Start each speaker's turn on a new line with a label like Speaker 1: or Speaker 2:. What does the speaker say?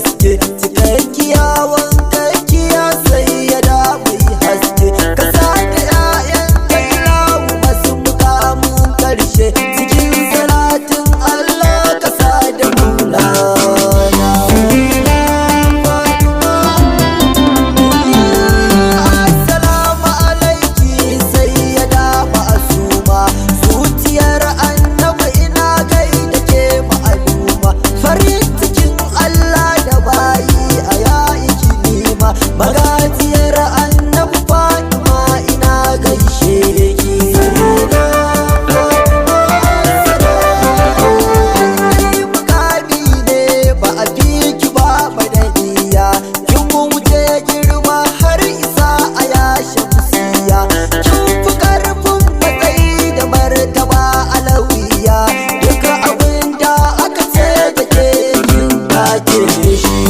Speaker 1: gaske, cikakkiya wankakkiya sayyada mai haske. Ka sa da 'ya'yan kai lawu masu mukamin karshe, cikin salatin Allah ka sa da Maulana. Assalamu alaiki sayyada ma'asuma, zuciyar annabi ina gaida ke ma'aluma. Farin cikin Allah da bayi a yayi kinima, magajiyar annabi Fatima ina gaishe ki. Mukami ne ba a fi ki ba madaniya, kin wuce girma har isa a yashin siya. Kin fi karfin matsayi da martaba alawiya, duka abin da aka ce da ke kin take shi.